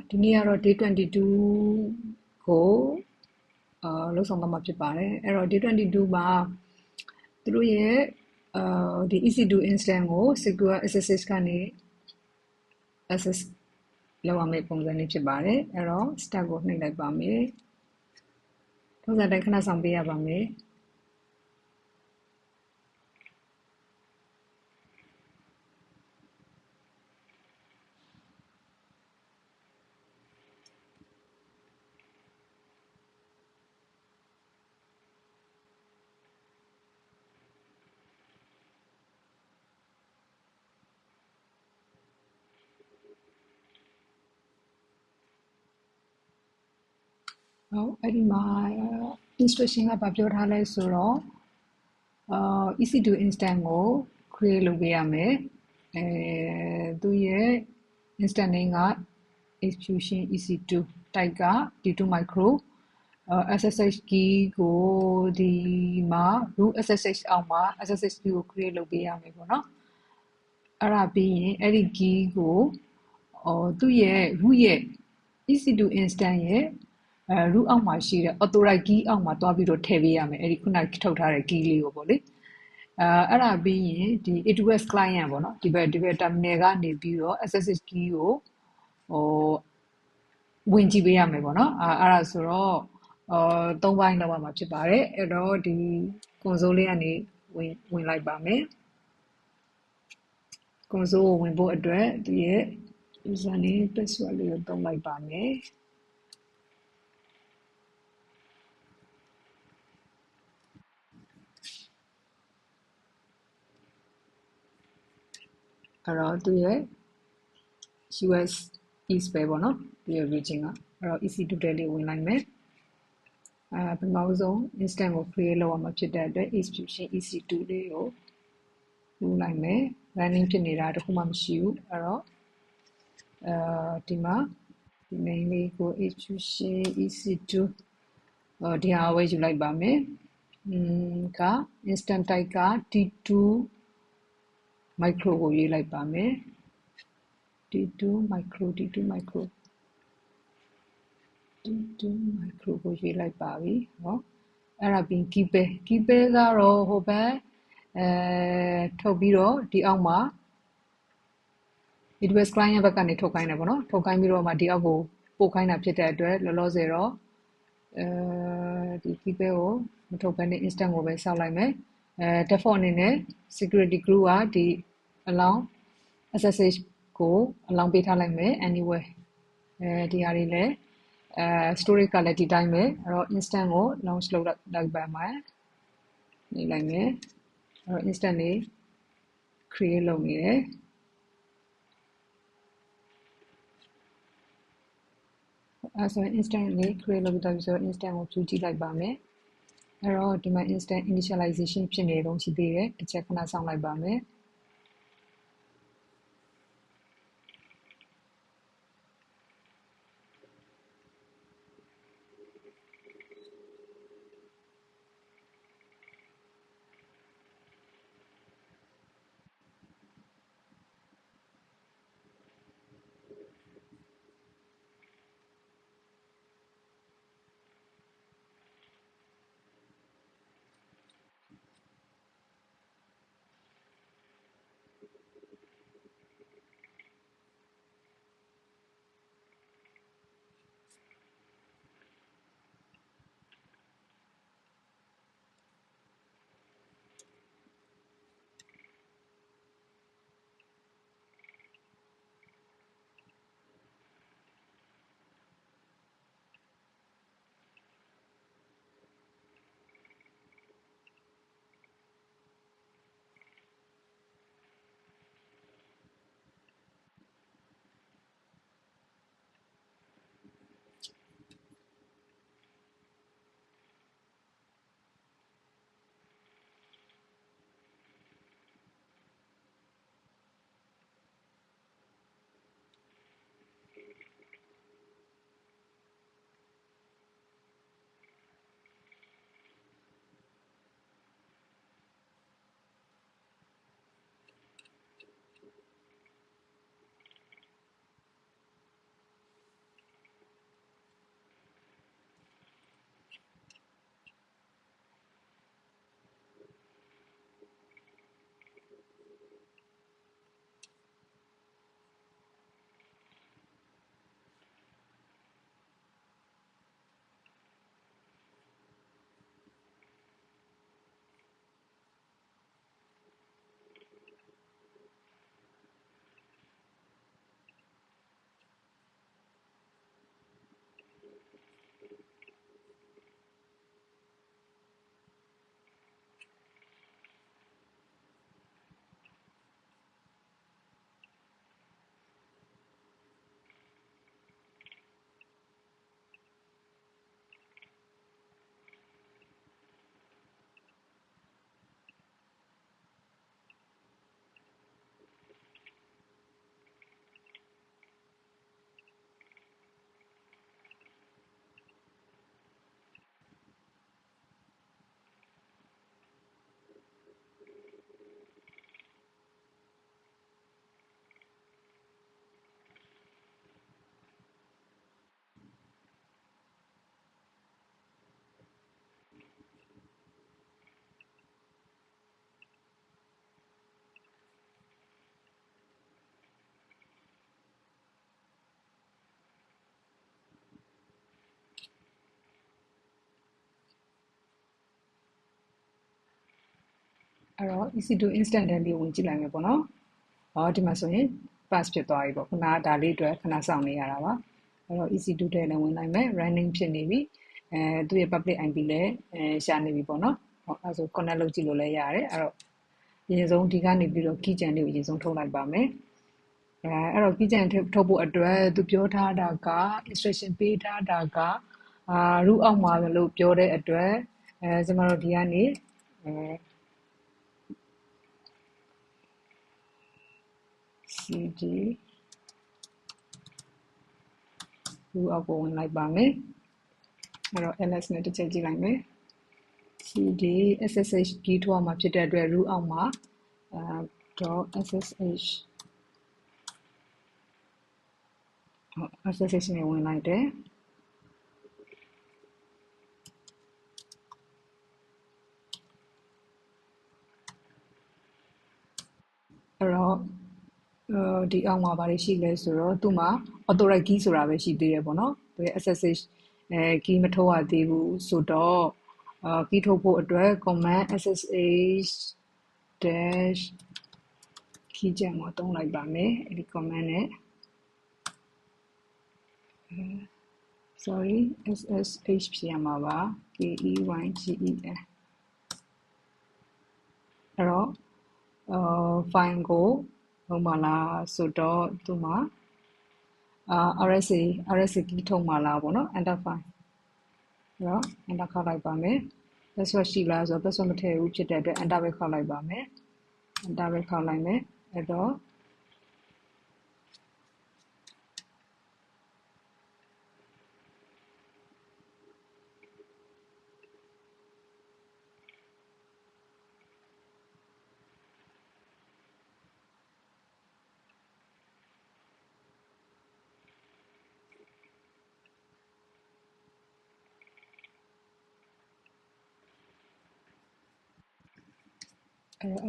ဒီနေ့ကတော့ day 22ကိုလောက်ဆောင်တော့မှာဖြစ်ပါတယ်အဲ့တော့ day 22မှာသူတို့ရဲ့ဒီ EC2 instant ကို secure SSH ကနေ access လုပ်ရမယ့်ပုံစံလေးဖြစ်ပါတယ်အဲ့တော့ start ကိုနှိပ်လိုက်ပါမယ်ထုံးစံတိုင်းခဏဆောင်ပေးရပါမယ်ဟုတ်အဲ့ဒီမှာ instruction ကဘာပြောထားလဲဆိုတော့EC2 instant ကို create လုပ်ပေးရမယ်သူရဲ့ instant name က execution EC2 type က D2 micro SSH key ကိုဒီမှာ root SSH အောက်မှာ SSH key ကို create လုပ်ပေးရမယ်ပေါ့နော်အဲ့ဒါပြီးရင်အဲ့ဒီ key ကိုသူ့ရဲ့ root ရဲ့ EC2 instant ရဲ့ root အောက်မှာရှိတဲ့ authorize key အောက်မှာတွားပြီးတော့ထည့်ပေးရမယ်အဲ့ဒီခုနထုတ်ထားတဲ့ key လေးကိုပေါ့လေအဲ့ဒါပြီးရင်ဒီ AWS client ပေါ့နော်ဒီဘက် terminal ကနေပြီးတော့ SSH key ကိုဝင်ကြည့်ပေးရမယ်ပေါ့နော်အဲ့ဒါဆိုတော့3ပိုင်းလောက်မှာဖြစ်ပါတယ်အဲ့တော့ဒီ console လေးကနေဝင်လိုက်ပါမယ် console ကိုဝင်ဖို့အတွက်ဒီရဲ့ username password လေးကိုသုံးလိုက်ပါမယ်အဲ့တော့သူရဲ့ US East ပဲပေါ့နော်ဒီရဲ့ region ကအဲ့တော့ EC2 တဲလေးဝင်လိုက်မယ်ပထမဆုံး instant ကို create လုပ်အောင်ဖြစ်တဲ့အတွက် execution EC2 လေးကိုယူလိုက်မယ် running ဖြစ်နေတာတခုမှမရှိဘူးအဲ့တော့ဒီမှာဒီ main လေးကို execution EC2 ဒီဟာကိုပဲယူလိုက်ပါမယ်က instant type က D2 micro ကိုရေးလိုက်ပါမယ် D2 micro ကိုရေးလိုက်ပါပြီเนาะအဲ့ဒါပြီး keypair ကတော့ဟိုဘက်ထုတ်ပြီးတော့ဒီအောက်မှာ AWS client ဘက်ကနေထုတ်ခိုင်းတယ်ပေါ့နော်ထုတ်ခိုင်းပြီးတော့မှဒီအောက်ကိုပို့ခိုင်းတာဖြစ်တဲ့အတွက်လောလောဆယ်တော့ဒီ keypair ကိုမထုတ်ဘဲနဲ့ instant ကိုပဲစောက်လိုက်မယ်default အနေနဲ့ security group ကဒီ allow SSH ကို allow ပေးထားလိုက်မယ် anywhere ဒီဟာတွေလည်းstorage ကလည်းဒီတိုင်းပဲအဲ့တော့ instant ကို launch လုပ်လိုက်ပါမယ်နေလိုက်မယ်အဲ့တော့ instant လေး create လုပ်နေတယ်အဲ့ဆိုရင် instant လေး create လုပ်ပြီးတော့ဆိုတော့ instant ကိုကြည့်ကြည့်လိုက်ပါမယ်အဲ့တော့ဒီမှာ instant initialization ဖြစ်နေတော့ရှိသေးတယ်တစ်ချက်ခဏစောင့်လိုက်ပါမယ် အဲ့တော့ EC2 instant တန်းလေးဝင်ကြည့်လိုက်မယ်ပေါ့နော်ဒီမှာဆိုရင် pass ဖြစ်သွားပြီပေါ့ခုနကဒါလေးအတွက်ခဏစောင့်နေရတာပါအဲ့တော့ EC2 ထဲလည်းဝင်လိုက်မယ် running ဖြစ်နေပြီသူ့ရဲ့ public IP လည်းရှာနေပြီပေါ့နော်အဲ့ဆို connect လုပ်ကြည့်လို့လည်းရတယ်အဲ့တော့အရင်ဆုံးဒီကနေပြီးတော့ key chain လေးကိုအရင်ဆုံးထုတ်လိုက်ပါမယ်အဲ့တော့ key chain ထုတ်ဖို့အတွက်သူပြောထားတာက instruction ပေးထားတာကroot အောက်မှာလို့ပြောတဲ့အတွက်ကျွန်တော်တို့ဒီကနေ cd root အောက်ကိုဝင်လိုက်ပါမယ်အဲ့တော့ ls နဲ့တစ်ချက်ကြည့်လိုက်မယ် cd ssh key ထုတ်အောင်မှာဖြစ်တဲ့အတွက် root အောက်မှာ .ssh ssh နဲ့ဝင်လိုက်တယ်အဲ့တော့ဒီအောက်မှာဘာတွေရှိလဲဆိုတော့သူ့မှာ authorize key ဆိုတာပဲရှိသေးတယ်ပေါ့နော်သူရဲ့ ssh key မထုတ်ရသေးဘူးဆိုတော့key ထုတ်ဖို့အတွက် command ssh dash key chain ကိုသုံးလိုက်ပါမယ်အဲ့ဒီ command နဲ့sorry ssh ဖြစ်ရမှာပါ keygen အဲ့တော့file ကိုဟိုမှာလားဆိုတော့သူမှာRSA key ထုတ်မှာလားပေါ့နော် enter file အဲ့တော့ enter ခောက်လိုက်ပါမယ် password ရှိလားဆိုတော့ password မထည့်ဘူးဖြစ်တဲ့အတွက် enter ပဲခောက်လိုက်ပါမယ် enter ပဲခောက်လိုက်မယ်အဲ့တော့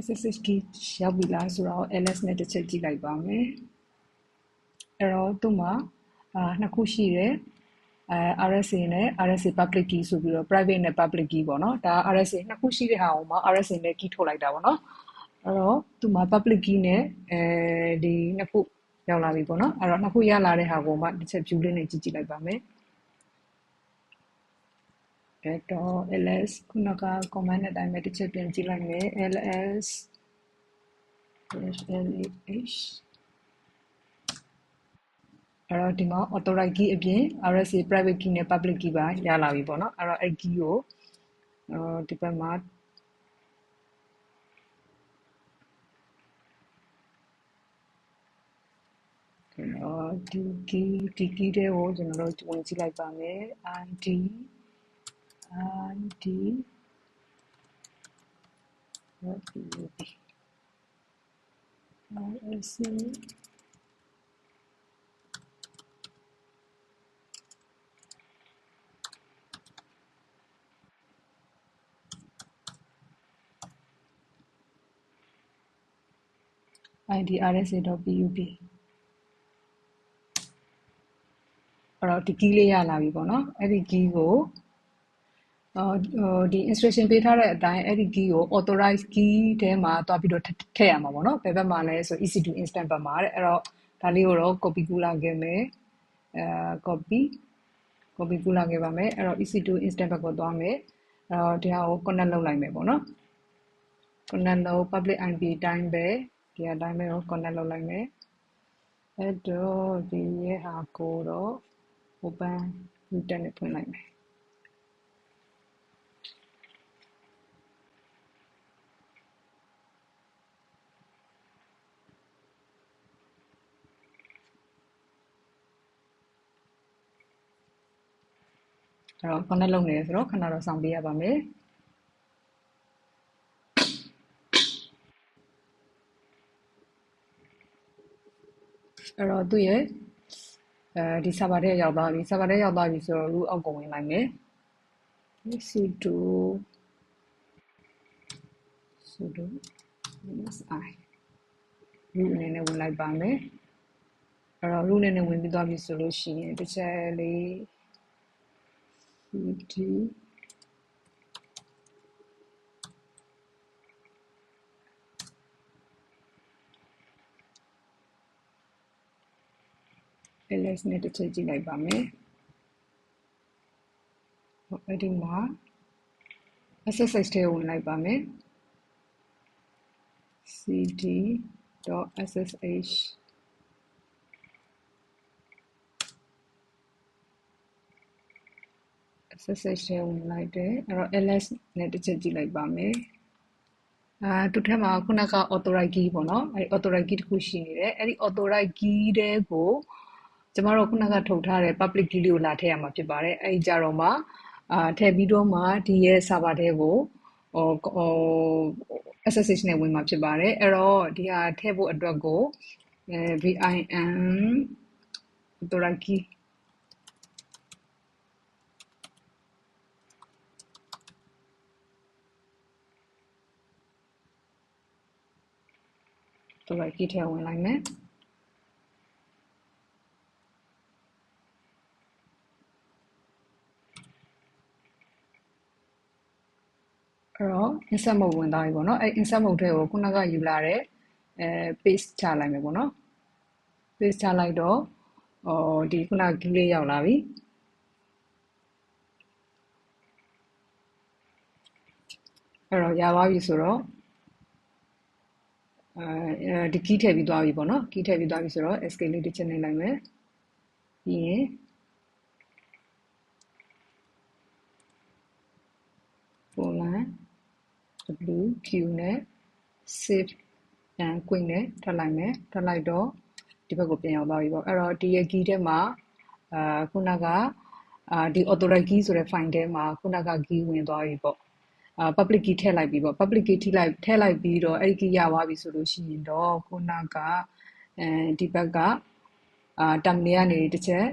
SSH key ရောက်ပြီလားဆိုတော့ ls နဲ့တစ်ချက်ကြည့်လိုက်ပါမယ်အဲ့တော့သူ့မှာနှစ်ခုရှိတယ်RSA နဲ့ RSA public key ဆိုပြီးတော့ private နဲ့ public key ပေါ့နော်ဒါ RSA နှစ်ခုရှိတဲ့ဟာကိုမှ RSA နဲ့ key ထုတ်လိုက်တာပေါ့နော်အဲ့တော့သူ့မှာ public key နဲ့ဒီနှစ်ခုရောက်လာပြီပေါ့နော်အဲ့တော့နှစ်ခုရလာတဲ့ဟာကိုမှတစ်ချက် view လေးနဲ့ကြည့်လိုက်ပါမယ်အဲ့တော့ ls ခုနက command နဲ့တိုင်းပဲတစ်ချက်ပြန်ကြည့်လိုက်မယ် ls -lh အဲ့တော့ဒီမှာ authorize key အပြင် RSA private key နဲ့ public key ပါရလာပြီပေါ့နော်အဲ့တော့အဲ့ key ကိုဒီဘက်မှာဒီ key တွေကိုကျွန်တော်တို့ဝင်ကြည့်လိုက်ပါမယ် id RSA id.rsa.pub အဲ့တော့ဒီ key လေးရလာပြီပေါ့နော်အဲ့ဒီ key ကိုဒီ instruction ပေးထားတဲ့အတိုင်းအဲ့ဒီ key ကို authorize key ထဲမှာတွားပြီးတော့ထည့်ရမှာပေါ့နော်ဘယ်ဘက်မှာလဲဆို EC2 instant ဘက်မှာတဲ့အဲ့တော့ဒါလေးကိုတော့ copy ကူးလာခဲ့မယ်copy ကူးလာခဲ့ပါမယ်အဲ့တော့ EC2 instant ဘက်ကိုသွားမယ်အဲ့တော့ဒီဟာကို connect လုပ်လိုက်မယ်ပေါ့နော် connect လုပ် public IP အတိုင်းပဲဒီအတိုင်းပဲကို connect လုပ်လိုက်မယ်အဲ့တော့ဒီရဲ့ဟာကိုတော့ open router နဲ့ဖွင့်လိုက်မယ်အဲ့တော့ connect လုပ်နေတယ်ဆိုတော့ခဏတော့စောင့်ပေးရပါမယ်အဲ့တော့သူ့ရဲ့ဒီ server ထဲရောက်သွားပြီ server ထဲရောက်သွားပြီဆိုတော့ root အောက်ကိုဝင်လိုက်မယ် sudo msi root အနေနဲ့ဝင်လိုက်ပါမယ်အဲ့တော့ root နဲ့ဝင်ပြီးသွားပြီဆိုလို့ရှိရင်တစ်ချက်လေး cd ls နဲ့တစ်ချက်ကြည့်လိုက်ပါမယ်အဲ့ဒီမှာ SSH ထဲဝင်လိုက်ပါမယ် cd.ssh SSH ထဲဝင်လိုက်တယ်အဲ့တော့ ls နဲ့တစ်ချက်ကြည့်လိုက်ပါမယ်သူထဲမှာခုနက authorite key ပေါ့နော်အဲ့ authorite key တစ်ခုရှိနေတယ်အဲ့ဒီ authorite key တဲ့ကိုကျမတို့ခုနကထုတ်ထားတဲ့ public key လေးကိုလာထည့်ရမှာဖြစ်ပါတယ်အဲ့ဒီကြတော့မှထည့်ပြီးတော့မှဒီရဲ့ server ထဲကိုSSH နဲ့ဝင်မှာဖြစ်ပါတယ်အဲ့တော့ဒီဟာထည့်ဖို့အတွက်ကိုvim authorite key authorite key ထဲဝင်လိုက်မယ်အဲ့တော့ insert mode ဝင်သွားပြီပေါ့နော်အဲ့ insert mode ထဲကိုခုနကယူလာတဲ့paste ချလိုက်မယ်ပေါ့နော် paste ချလိုက်တော့ဒီခုနက key လေးရောက်လာပြီအဲ့တော့ရသွားပြီဆိုတော့ဒီ key ထည့်ပြီးသွားပြီပေါ့နော် key ထည့်ပြီးသွားပြီဆိုတော့ escape လေးတစ်ချက်နှိပ်လိုက်မယ်ပြီးရင်Poland WQ နဲ့ save and quick နဲ့ထပ်လိုက်မယ်ထပ်လိုက်တော့ဒီဘက်ကိုပြန်ရောက်သွားပြီပေါ့အဲ့တော့ဒီရဲ့ key ထဲမှာခုနကဒီ authorite key ဆိုတဲ့ file ထဲမှာခုနက key ဝင်သွားပြီပေါ့public key ထည့်လိုက်ပြီပေါ့ public key ထည့်လိုက်ပြီးတော့အဲ့ဒီ key ရသွားပြီဆိုလို့ရှိရင်တော့ခုနကဒီဘက်ကterminal ကနေတစ်ချက်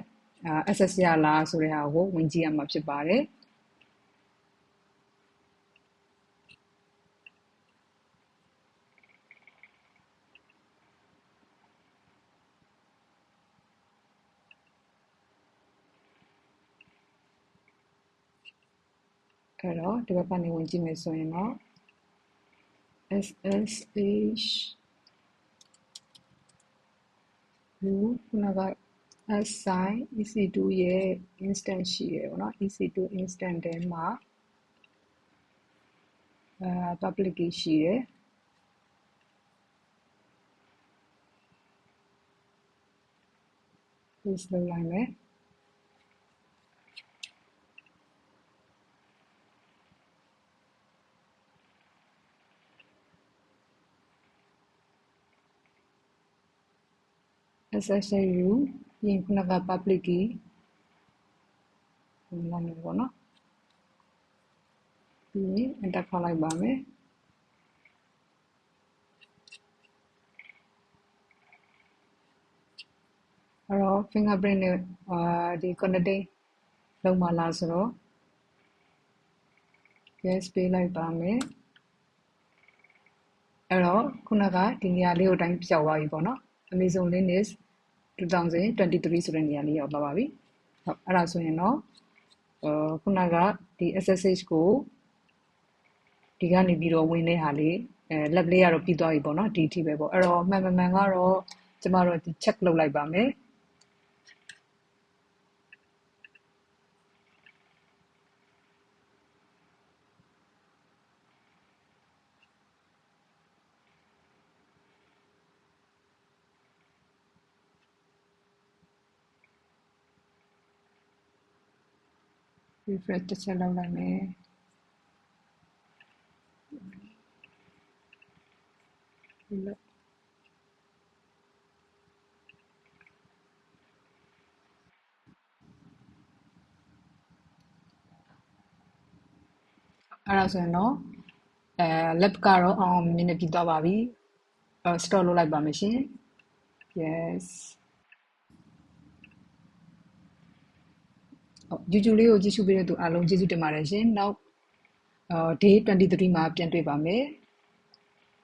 access ရလားဆိုတဲ့ဟာကိုဝင်ကြည့်ရမှာဖြစ်ပါတယ်အဲ့တော့ဒီဘက်ကနေဝင်ကြည့်မယ်ဆိုရင်တော့ SSH ခုနက assign EC2 ရဲ့ instance ရှိရယ်ပေါ့နော် EC2 instance ထဲမှာpublic key ရှိရယ် paste လုပ်လိုက်မယ်SSH ပြီးရင်ခုနက public key ဝင်လာမယ်ပေါ့နော်ပြီးရင် enter ခေါက်လိုက်ပါမယ်အဲ့တော့ fingerprint နဲ့ဒီ connecting လုံးမလားဆိုတော့ yes ပေးလိုက်ပါမယ်အဲ့တော့ခုနကဒီနေရာလေးကိုတိုင်းပြောက်သွားပြီပေါ့နော် Amazon Linux 2023ဆိုတဲ့နေရာလေးရောက်သွားပါပြီဟုတ်အဲ့ဒါဆိုရင်တော့ခုနကဒီ SSH ကိုဒီကနေပြီးတော့ဝင်တဲ့ဟာလေးlab လေးကတော့ပြီးသွားပြီပေါ့နော်ဒီအထိပဲပေါ့အဲ့တော့မှန်ကတော့ကျမတို့ဒီ check လုပ်လိုက်ပါမယ် refresh တစ်ချက်လုပ်လိုက်မယ်အဲ့ဒါဆိုရင်တော့lab ကတော့အောင်မြင်နေပြီးသွားပါပြီstore လုပ်လိုက်ပါမယ်ရှင် yes YouTube လေးကိုကြည့်ရှုပေးတဲ့သူအားလုံးကျေးဇူးတင်ပါတယ်ရှင်နောက်day 23မှာပြန်တွေ့ပါမယ်